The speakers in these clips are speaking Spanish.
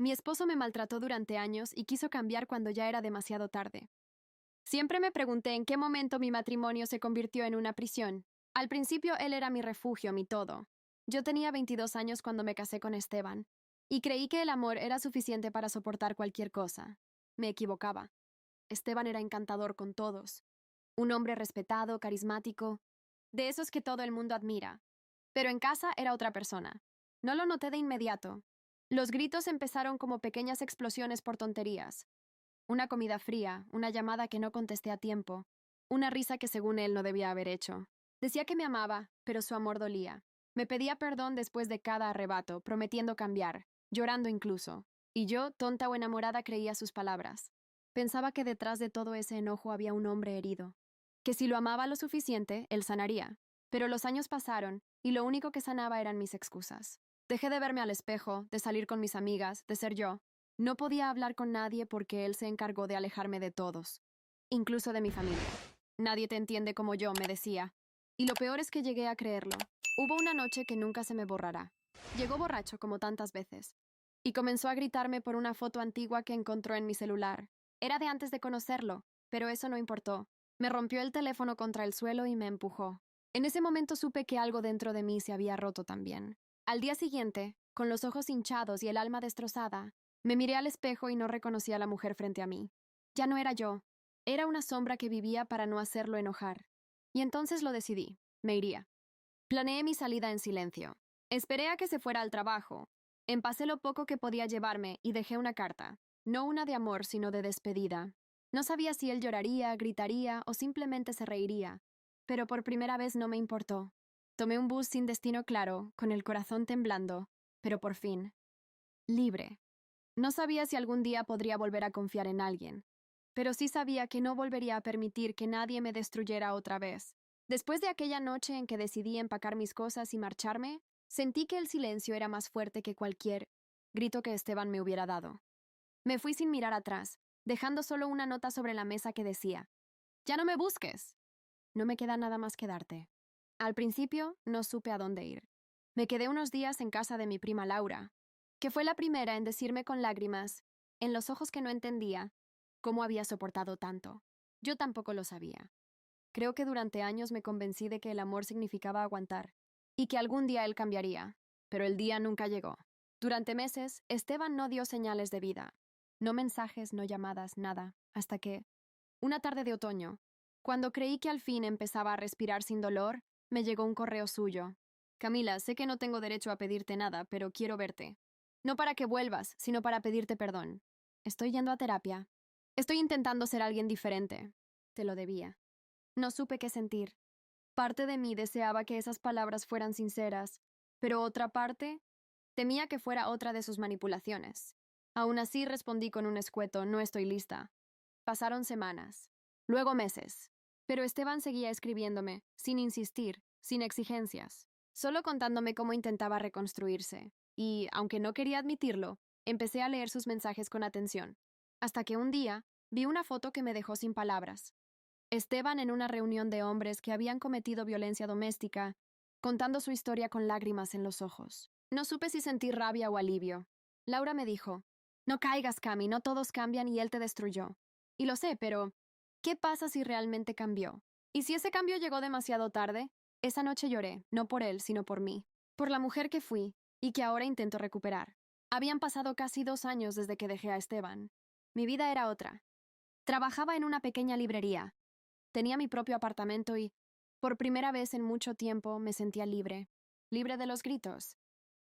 Mi esposo me maltrató durante años y quiso cambiar cuando ya era demasiado tarde. Siempre me pregunté en qué momento mi matrimonio se convirtió en una prisión. Al principio él era mi refugio, mi todo. Yo tenía 22 años cuando me casé con Esteban, y creí que el amor era suficiente para soportar cualquier cosa. Me equivocaba. Esteban era encantador con todos. Un hombre respetado, carismático, de esos que todo el mundo admira. Pero en casa era otra persona. No lo noté de inmediato. Los gritos empezaron como pequeñas explosiones por tonterías. Una comida fría, una llamada que no contesté a tiempo, una risa que según él no debía haber hecho. Decía que me amaba, pero su amor dolía. Me pedía perdón después de cada arrebato, prometiendo cambiar, llorando incluso. Y yo, tonta o enamorada, creía sus palabras. Pensaba que detrás de todo ese enojo había un hombre herido. Que si lo amaba lo suficiente, él sanaría. Pero los años pasaron, y lo único que sanaba eran mis excusas. Dejé de verme al espejo, de salir con mis amigas, de ser yo. No podía hablar con nadie porque él se encargó de alejarme de todos, incluso de mi familia. Nadie te entiende como yo, me decía. Y lo peor es que llegué a creerlo. Hubo una noche que nunca se me borrará. Llegó borracho como tantas veces. Y comenzó a gritarme por una foto antigua que encontró en mi celular. Era de antes de conocerlo, pero eso no importó. Me rompió el teléfono contra el suelo y me empujó. En ese momento supe que algo dentro de mí se había roto también. Al día siguiente, con los ojos hinchados y el alma destrozada, me miré al espejo y no reconocí a la mujer frente a mí. Ya no era yo. Era una sombra que vivía para no hacerlo enojar. Y entonces lo decidí. Me iría. Planeé mi salida en silencio. Esperé a que se fuera al trabajo. Empacé lo poco que podía llevarme y dejé una carta. No una de amor, sino de despedida. No sabía si él lloraría, gritaría o simplemente se reiría. Pero por primera vez no me importó. Tomé un bus sin destino claro, con el corazón temblando, pero por fin. Libre. No sabía si algún día podría volver a confiar en alguien, pero sí sabía que no volvería a permitir que nadie me destruyera otra vez. Después de aquella noche en que decidí empacar mis cosas y marcharme, sentí que el silencio era más fuerte que cualquier grito que Esteban me hubiera dado. Me fui sin mirar atrás, dejando solo una nota sobre la mesa que decía: «Ya no me busques. No me queda nada más que darte». Al principio, no supe a dónde ir. Me quedé unos días en casa de mi prima Laura, que fue la primera en decirme con lágrimas, en los ojos que no entendía, cómo había soportado tanto. Yo tampoco lo sabía. Creo que durante años me convencí de que el amor significaba aguantar, y que algún día él cambiaría, pero el día nunca llegó. Durante meses, Esteban no dio señales de vida. No mensajes, no llamadas, nada, hasta que, una tarde de otoño, cuando creí que al fin empezaba a respirar sin dolor, me llegó un correo suyo. «Camila, sé que no tengo derecho a pedirte nada, pero quiero verte. No para que vuelvas, sino para pedirte perdón. Estoy yendo a terapia. Estoy intentando ser alguien diferente. Te lo debía». No supe qué sentir. Parte de mí deseaba que esas palabras fueran sinceras, pero otra parte temía que fuera otra de sus manipulaciones. Aún así respondí con un escueto: «No estoy lista». Pasaron semanas, luego meses, pero Esteban seguía escribiéndome, sin insistir, sin exigencias, solo contándome cómo intentaba reconstruirse. Y, aunque no quería admitirlo, empecé a leer sus mensajes con atención, hasta que un día vi una foto que me dejó sin palabras. Esteban en una reunión de hombres que habían cometido violencia doméstica, contando su historia con lágrimas en los ojos. No supe si sentir rabia o alivio. Laura me dijo: «No caigas, Cami, no todos cambian y él te destruyó». Y lo sé, pero ¿qué pasa si realmente cambió? ¿Y si ese cambio llegó demasiado tarde? Esa noche lloré, no por él, sino por mí, por la mujer que fui y que ahora intento recuperar. Habían pasado casi 2 años desde que dejé a Esteban. Mi vida era otra. Trabajaba en una pequeña librería. Tenía mi propio apartamento y, por primera vez en mucho tiempo, me sentía libre. Libre de los gritos,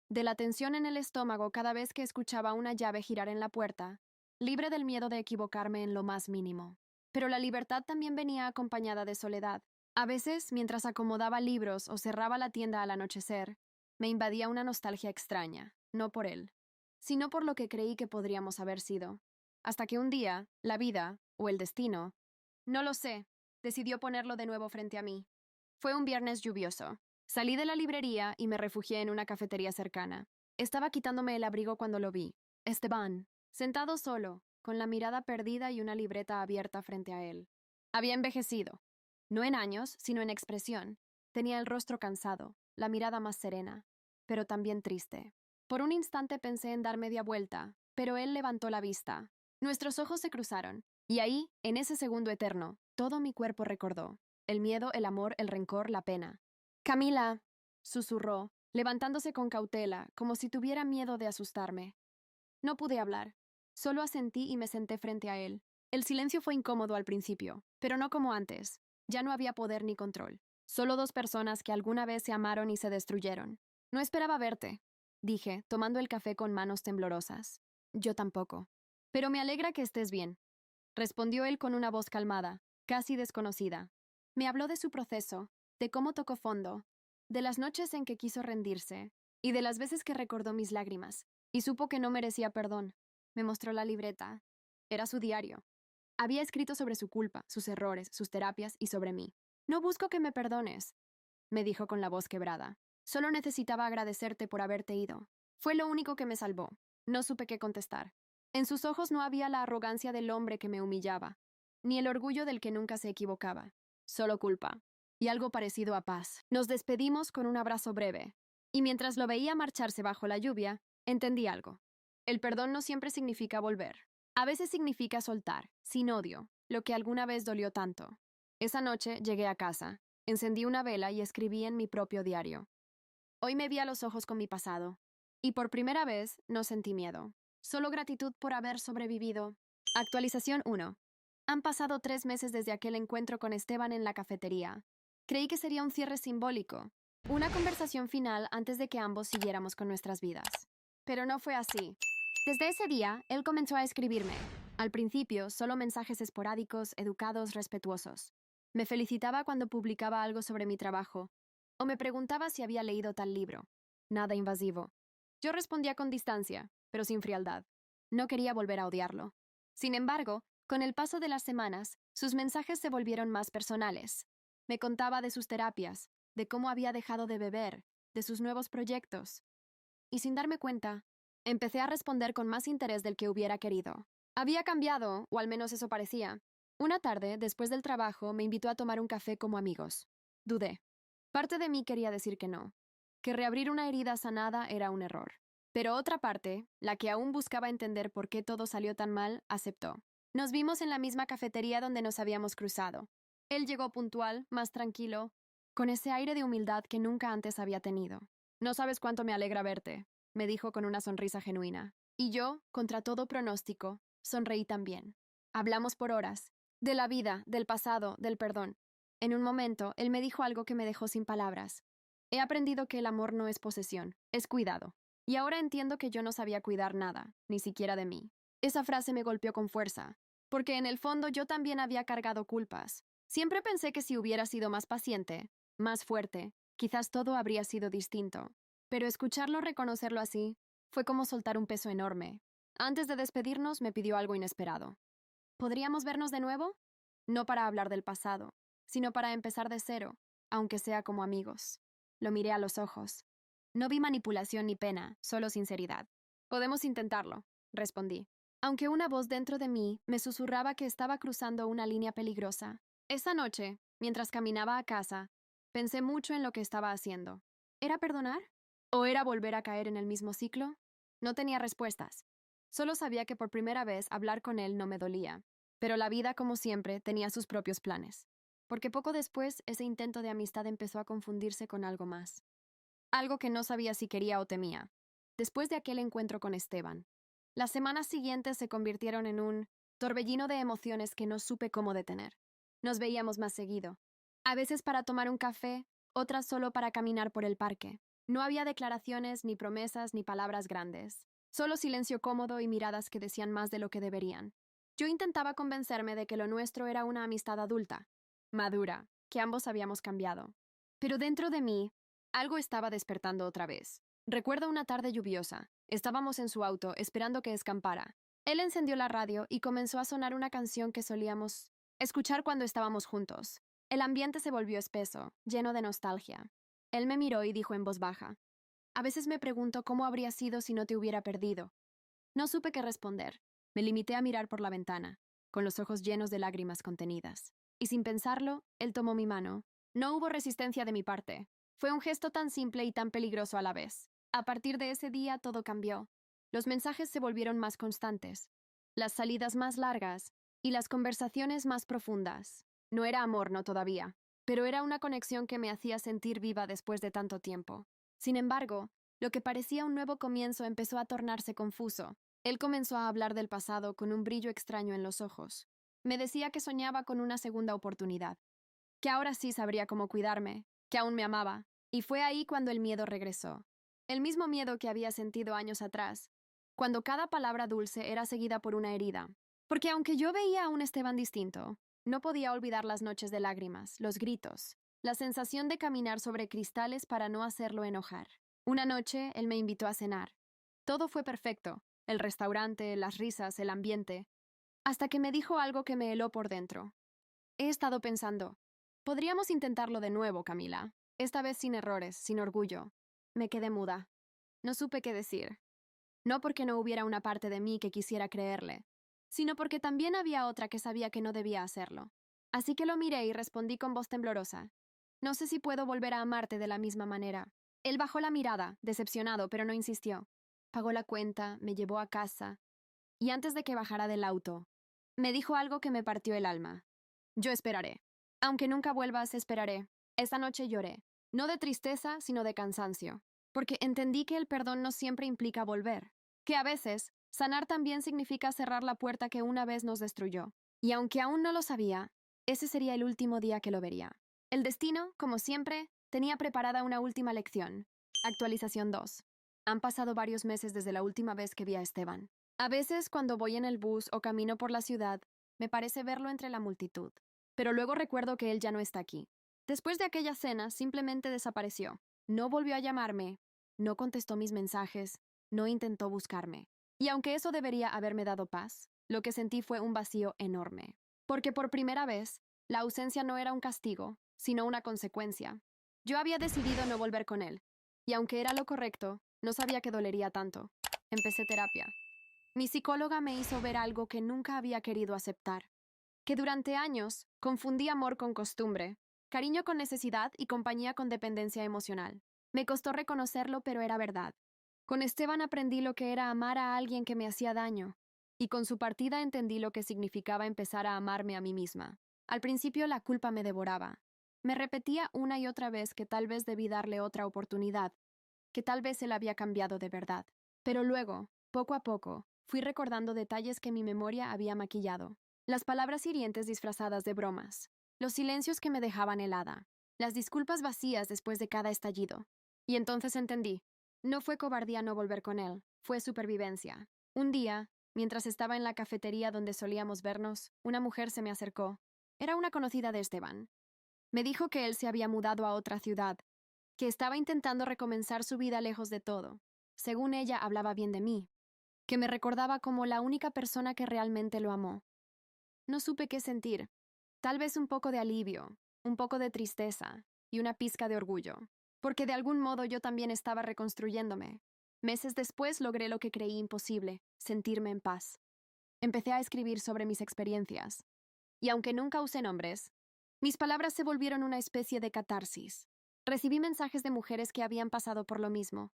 de la tensión en el estómago cada vez que escuchaba una llave girar en la puerta, libre del miedo de equivocarme en lo más mínimo. Pero la libertad también venía acompañada de soledad. A veces, mientras acomodaba libros o cerraba la tienda al anochecer, me invadía una nostalgia extraña, no por él, sino por lo que creí que podríamos haber sido. Hasta que un día, la vida, o el destino, no lo sé, decidió ponerlo de nuevo frente a mí. Fue un viernes lluvioso. Salí de la librería y me refugié en una cafetería cercana. Estaba quitándome el abrigo cuando lo vi. Esteban, sentado solo, con la mirada perdida y una libreta abierta frente a él. Había envejecido. No en años, sino en expresión. Tenía el rostro cansado, la mirada más serena, pero también triste. Por un instante pensé en dar media vuelta, pero él levantó la vista. Nuestros ojos se cruzaron, y ahí, en ese segundo eterno, todo mi cuerpo recordó. El miedo, el amor, el rencor, la pena. Camila, susurró, levantándose con cautela, como si tuviera miedo de asustarme. No pude hablar. Solo asentí y me senté frente a él. El silencio fue incómodo al principio, pero no como antes. Ya no había poder ni control. Solo dos personas que alguna vez se amaron y se destruyeron. No esperaba verte, dije, tomando el café con manos temblorosas. Yo tampoco. Pero me alegra que estés bien, respondió él con una voz calmada, casi desconocida. Me habló de su proceso, de cómo tocó fondo, de las noches en que quiso rendirse, y de las veces que recordó mis lágrimas, y supo que no merecía perdón. Me mostró la libreta. Era su diario. Había escrito sobre su culpa, sus errores, sus terapias y sobre mí. No busco que me perdones, me dijo con la voz quebrada. Solo necesitaba agradecerte por haberte ido. Fue lo único que me salvó. No supe qué contestar. En sus ojos no había la arrogancia del hombre que me humillaba, ni el orgullo del que nunca se equivocaba. Solo culpa. Y algo parecido a paz. Nos despedimos con un abrazo breve. Y mientras lo veía marcharse bajo la lluvia, entendí algo. El perdón no siempre significa volver. A veces significa soltar, sin odio, lo que alguna vez dolió tanto. Esa noche llegué a casa, encendí una vela y escribí en mi propio diario. Hoy me vi a los ojos con mi pasado, y por primera vez no sentí miedo. Solo gratitud por haber sobrevivido. Actualización 1. Han pasado 3 meses desde aquel encuentro con Esteban en la cafetería. Creí que sería un cierre simbólico, una conversación final antes de que ambos siguiéramos con nuestras vidas. Pero no fue así. Desde ese día, él comenzó a escribirme. Al principio, solo mensajes esporádicos, educados, respetuosos. Me felicitaba cuando publicaba algo sobre mi trabajo, o me preguntaba si había leído tal libro. Nada invasivo. Yo respondía con distancia, pero sin frialdad. No quería volver a odiarlo. Sin embargo, con el paso de las semanas, sus mensajes se volvieron más personales. Me contaba de sus terapias, de cómo había dejado de beber, de sus nuevos proyectos. Y sin darme cuenta, empecé a responder con más interés del que hubiera querido. Había cambiado, o al menos eso parecía. Una tarde, después del trabajo, me invitó a tomar un café como amigos. Dudé. Parte de mí quería decir que no, que reabrir una herida sanada era un error. Pero otra parte, la que aún buscaba entender por qué todo salió tan mal, aceptó. Nos vimos en la misma cafetería donde nos habíamos cruzado. Él llegó puntual, más tranquilo, con ese aire de humildad que nunca antes había tenido. No sabes cuánto me alegra verte, me dijo con una sonrisa genuina. Y yo, contra todo pronóstico, sonreí también. Hablamos por horas, de la vida, del pasado, del perdón. En un momento, él me dijo algo que me dejó sin palabras. He aprendido que el amor no es posesión, es cuidado. Y ahora entiendo que yo no sabía cuidar nada, ni siquiera de mí. Esa frase me golpeó con fuerza, porque en el fondo yo también había cargado culpas. Siempre pensé que si hubiera sido más paciente, más fuerte, quizás todo habría sido distinto. Pero escucharlo reconocerlo así fue como soltar un peso enorme. Antes de despedirnos me pidió algo inesperado. ¿Podríamos vernos de nuevo? No para hablar del pasado, sino para empezar de cero, aunque sea como amigos. Lo miré a los ojos. No vi manipulación ni pena, solo sinceridad. Podemos intentarlo, respondí, aunque una voz dentro de mí me susurraba que estaba cruzando una línea peligrosa. Esa noche, mientras caminaba a casa, pensé mucho en lo que estaba haciendo. ¿Era perdonar? ¿O era volver a caer en el mismo ciclo? No tenía respuestas. Solo sabía que por primera vez hablar con él no me dolía. Pero la vida, como siempre, tenía sus propios planes. Porque poco después ese intento de amistad empezó a confundirse con algo más. Algo que no sabía si quería o temía. Después de aquel encuentro con Esteban, las semanas siguientes se convirtieron en un torbellino de emociones que no supe cómo detener. Nos veíamos más seguido. A veces para tomar un café, otras solo para caminar por el parque. No había declaraciones, ni promesas, ni palabras grandes. Solo silencio cómodo y miradas que decían más de lo que deberían. Yo intentaba convencerme de que lo nuestro era una amistad adulta, madura, que ambos habíamos cambiado. Pero dentro de mí, algo estaba despertando otra vez. Recuerdo una tarde lluviosa. Estábamos en su auto, esperando que escampara. Él encendió la radio y comenzó a sonar una canción que solíamos escuchar cuando estábamos juntos. El ambiente se volvió espeso, lleno de nostalgia. Él me miró y dijo en voz baja: a veces me pregunto cómo habría sido si no te hubiera perdido. No supe qué responder. Me limité a mirar por la ventana, con los ojos llenos de lágrimas contenidas. Y sin pensarlo, él tomó mi mano. No hubo resistencia de mi parte. Fue un gesto tan simple y tan peligroso a la vez. A partir de ese día todo cambió. Los mensajes se volvieron más constantes, las salidas más largas y las conversaciones más profundas. No era amor, no todavía, pero era una conexión que me hacía sentir viva después de tanto tiempo. Sin embargo, lo que parecía un nuevo comienzo empezó a tornarse confuso. Él comenzó a hablar del pasado con un brillo extraño en los ojos. Me decía que soñaba con una segunda oportunidad, que ahora sí sabría cómo cuidarme, que aún me amaba, y fue ahí cuando el miedo regresó. El mismo miedo que había sentido años atrás, cuando cada palabra dulce era seguida por una herida. Porque aunque yo veía a un Esteban distinto, no podía olvidar las noches de lágrimas, los gritos, la sensación de caminar sobre cristales para no hacerlo enojar. Una noche, él me invitó a cenar. Todo fue perfecto, el restaurante, las risas, el ambiente, hasta que me dijo algo que me heló por dentro. He estado pensando, podríamos intentarlo de nuevo, Camila. Esta vez sin errores, sin orgullo. Me quedé muda. No supe qué decir. No porque no hubiera una parte de mí que quisiera creerle, sino porque también había otra que sabía que no debía hacerlo. Así que lo miré y respondí con voz temblorosa. No sé si puedo volver a amarte de la misma manera. Él bajó la mirada, decepcionado, pero no insistió. Pagó la cuenta, me llevó a casa, y antes de que bajara del auto, me dijo algo que me partió el alma. Yo esperaré. Aunque nunca vuelvas, esperaré. Esa noche lloré, no de tristeza, sino de cansancio, porque entendí que el perdón no siempre implica volver, que a veces, sanar también significa cerrar la puerta que una vez nos destruyó. Y aunque aún no lo sabía, ese sería el último día que lo vería. El destino, como siempre, tenía preparada una última lección. Actualización 2. Han pasado varios meses desde la última vez que vi a Esteban. A veces, cuando voy en el bus o camino por la ciudad, me parece verlo entre la multitud. Pero luego recuerdo que él ya no está aquí. Después de aquella cena, simplemente desapareció. No volvió a llamarme, no contestó mis mensajes, no intentó buscarme. Y aunque eso debería haberme dado paz, lo que sentí fue un vacío enorme. Porque por primera vez, la ausencia no era un castigo, sino una consecuencia. Yo había decidido no volver con él, y aunque era lo correcto, no sabía que dolería tanto. Empecé terapia. Mi psicóloga me hizo ver algo que nunca había querido aceptar, que durante años confundí amor con costumbre, cariño con necesidad y compañía con dependencia emocional. Me costó reconocerlo, pero era verdad. Con Esteban aprendí lo que era amar a alguien que me hacía daño, y con su partida entendí lo que significaba empezar a amarme a mí misma. Al principio la culpa me devoraba. Me repetía una y otra vez que tal vez debí darle otra oportunidad, que tal vez él había cambiado de verdad. Pero luego, poco a poco, fui recordando detalles que mi memoria había maquillado. Las palabras hirientes disfrazadas de bromas, los silencios que me dejaban helada, las disculpas vacías después de cada estallido. Y entonces entendí. No fue cobardía no volver con él, fue supervivencia. Un día, mientras estaba en la cafetería donde solíamos vernos, una mujer se me acercó. Era una conocida de Esteban. Me dijo que él se había mudado a otra ciudad, que estaba intentando recomenzar su vida lejos de todo. Según ella, hablaba bien de mí, que me recordaba como la única persona que realmente lo amó. No supe qué sentir. Tal vez un poco de alivio, un poco de tristeza y una pizca de orgullo, porque de algún modo yo también estaba reconstruyéndome. Meses después logré lo que creí imposible, sentirme en paz. Empecé a escribir sobre mis experiencias, y aunque nunca usé nombres, mis palabras se volvieron una especie de catarsis. Recibí mensajes de mujeres que habían pasado por lo mismo,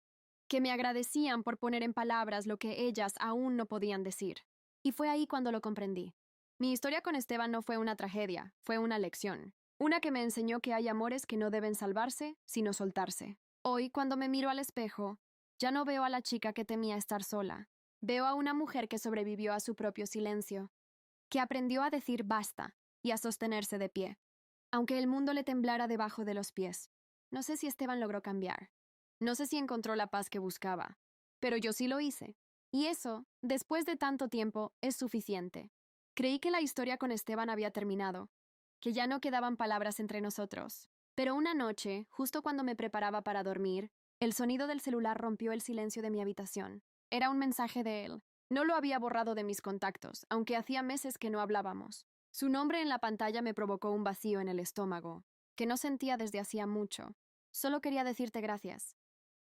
que me agradecían por poner en palabras lo que ellas aún no podían decir. Y fue ahí cuando lo comprendí. Mi historia con Esteban no fue una tragedia, fue una lección. Una que me enseñó que hay amores que no deben salvarse, sino soltarse. Hoy, cuando me miro al espejo, ya no veo a la chica que temía estar sola. Veo a una mujer que sobrevivió a su propio silencio, que aprendió a decir basta y a sostenerse de pie, aunque el mundo le temblara debajo de los pies. No sé si Esteban logró cambiar. No sé si encontró la paz que buscaba, pero yo sí lo hice. Y eso, después de tanto tiempo, es suficiente. Creí que la historia con Esteban había terminado, que ya no quedaban palabras entre nosotros. Pero una noche, justo cuando me preparaba para dormir, el sonido del celular rompió el silencio de mi habitación. Era un mensaje de él. No lo había borrado de mis contactos, aunque hacía meses que no hablábamos. Su nombre en la pantalla me provocó un vacío en el estómago, que no sentía desde hacía mucho. Solo quería decirte gracias.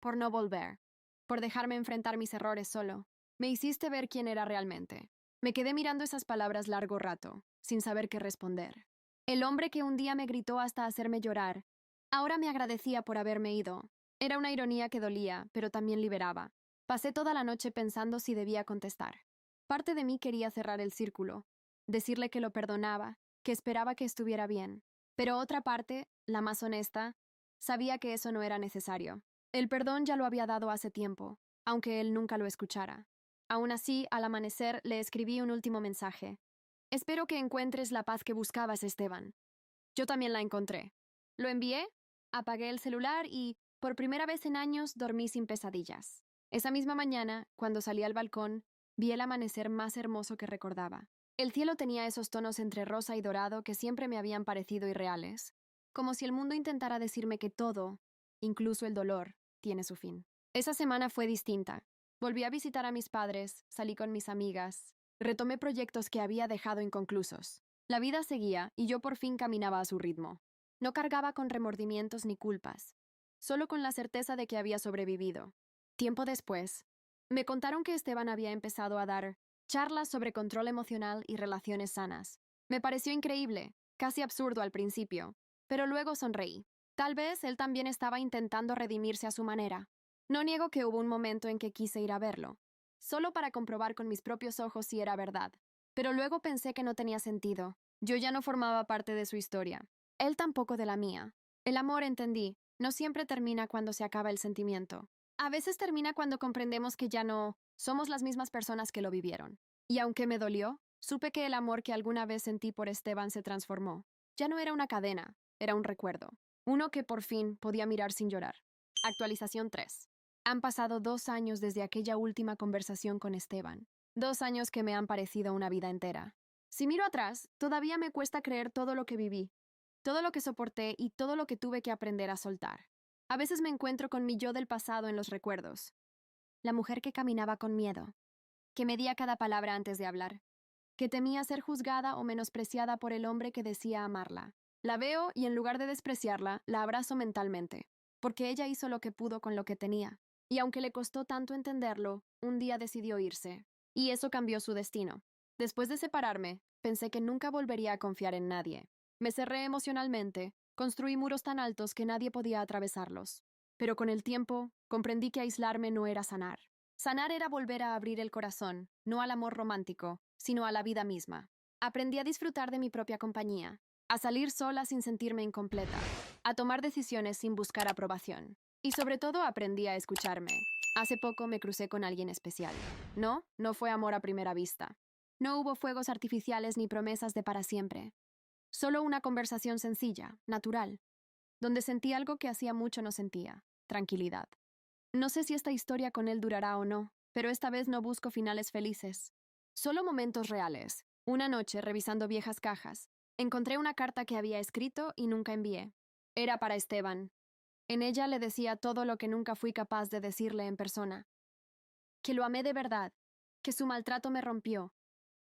Por no volver. Por dejarme enfrentar mis errores solo. Me hiciste ver quién era realmente. Me quedé mirando esas palabras largo rato, sin saber qué responder. El hombre que un día me gritó hasta hacerme llorar, ahora me agradecía por haberme ido. Era una ironía que dolía, pero también liberaba. Pasé toda la noche pensando si debía contestar. Parte de mí quería cerrar el círculo, decirle que lo perdonaba, que esperaba que estuviera bien. Pero otra parte, la más honesta, sabía que eso no era necesario. El perdón ya lo había dado hace tiempo, aunque él nunca lo escuchara. Aún así, al amanecer, le escribí un último mensaje. Espero que encuentres la paz que buscabas, Esteban. Yo también la encontré. Lo envié, apagué el celular y, por primera vez en años, dormí sin pesadillas. Esa misma mañana, cuando salí al balcón, vi el amanecer más hermoso que recordaba. El cielo tenía esos tonos entre rosa y dorado que siempre me habían parecido irreales, como si el mundo intentara decirme que todo, incluso el dolor, tiene su fin. Esa semana fue distinta. Volví a visitar a mis padres, salí con mis amigas, retomé proyectos que había dejado inconclusos. La vida seguía y yo por fin caminaba a su ritmo. No cargaba con remordimientos ni culpas, solo con la certeza de que había sobrevivido. Tiempo después, me contaron que Esteban había empezado a dar charlas sobre control emocional y relaciones sanas. Me pareció increíble, casi absurdo al principio, pero luego sonreí. Tal vez él también estaba intentando redimirse a su manera. No niego que hubo un momento en que quise ir a verlo, solo para comprobar con mis propios ojos si era verdad. Pero luego pensé que no tenía sentido. Yo ya no formaba parte de su historia. Él tampoco de la mía. El amor, entendí, no siempre termina cuando se acaba el sentimiento. A veces termina cuando comprendemos que ya no somos las mismas personas que lo vivieron. Y aunque me dolió, supe que el amor que alguna vez sentí por Esteban se transformó. Ya no era una cadena, era un recuerdo. Uno que por fin podía mirar sin llorar. Actualización 3. Han pasado 2 años desde aquella última conversación con Esteban. 2 años que me han parecido una vida entera. Si miro atrás, todavía me cuesta creer todo lo que viví, todo lo que soporté y todo lo que tuve que aprender a soltar. A veces me encuentro con mi yo del pasado en los recuerdos. La mujer que caminaba con miedo, que medía cada palabra antes de hablar, que temía ser juzgada o menospreciada por el hombre que decía amarla. La veo y en lugar de despreciarla, la abrazo mentalmente, porque ella hizo lo que pudo con lo que tenía. Y aunque le costó tanto entenderlo, un día decidió irse. Y eso cambió su destino. Después de separarme, pensé que nunca volvería a confiar en nadie. Me cerré emocionalmente, construí muros tan altos que nadie podía atravesarlos. Pero con el tiempo, comprendí que aislarme no era sanar. Sanar era volver a abrir el corazón, no al amor romántico, sino a la vida misma. Aprendí a disfrutar de mi propia compañía, a salir sola sin sentirme incompleta, a tomar decisiones sin buscar aprobación. Y sobre todo aprendí a escucharme. Hace poco me crucé con alguien especial. No fue amor a primera vista. No hubo fuegos artificiales ni promesas de para siempre. Solo una conversación sencilla, natural, donde sentí algo que hacía mucho no sentía, tranquilidad. No sé si esta historia con él durará o no, pero esta vez no busco finales felices. Solo momentos reales. Una noche, revisando viejas cajas, encontré una carta que había escrito y nunca envié. Era para Esteban. En ella le decía todo lo que nunca fui capaz de decirle en persona. Que lo amé de verdad, que su maltrato me rompió,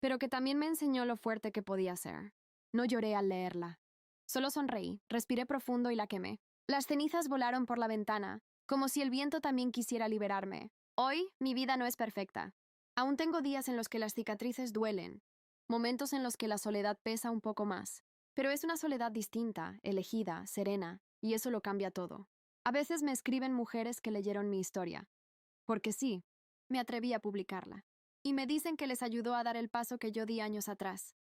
pero que también me enseñó lo fuerte que podía ser. No lloré al leerla. Solo sonreí, respiré profundo y la quemé. Las cenizas volaron por la ventana, como si el viento también quisiera liberarme. Hoy, mi vida no es perfecta. Aún tengo días en los que las cicatrices duelen, momentos en los que la soledad pesa un poco más. Pero es una soledad distinta, elegida, serena, y eso lo cambia todo. A veces me escriben mujeres que leyeron mi historia. Porque sí, me atreví a publicarla. Y me dicen que les ayudó a dar el paso que yo di años atrás.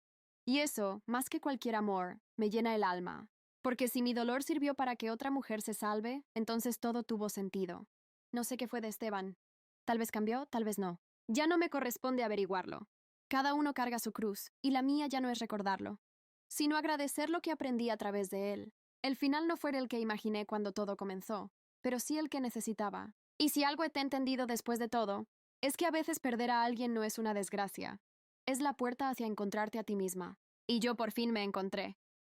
Y eso, más que cualquier amor, me llena el alma. Porque si mi dolor sirvió para que otra mujer se salve, entonces todo tuvo sentido. No sé qué fue de Esteban. Tal vez cambió, tal vez no. Ya no me corresponde averiguarlo. Cada uno carga su cruz, y la mía ya no es recordarlo, sino agradecer lo que aprendí a través de él. El final no fue el que imaginé cuando todo comenzó, pero sí el que necesitaba. Y si algo he entendido después de todo, es que a veces perder a alguien no es una desgracia. Es la puerta hacia encontrarte a ti misma. Y yo por fin me encontré.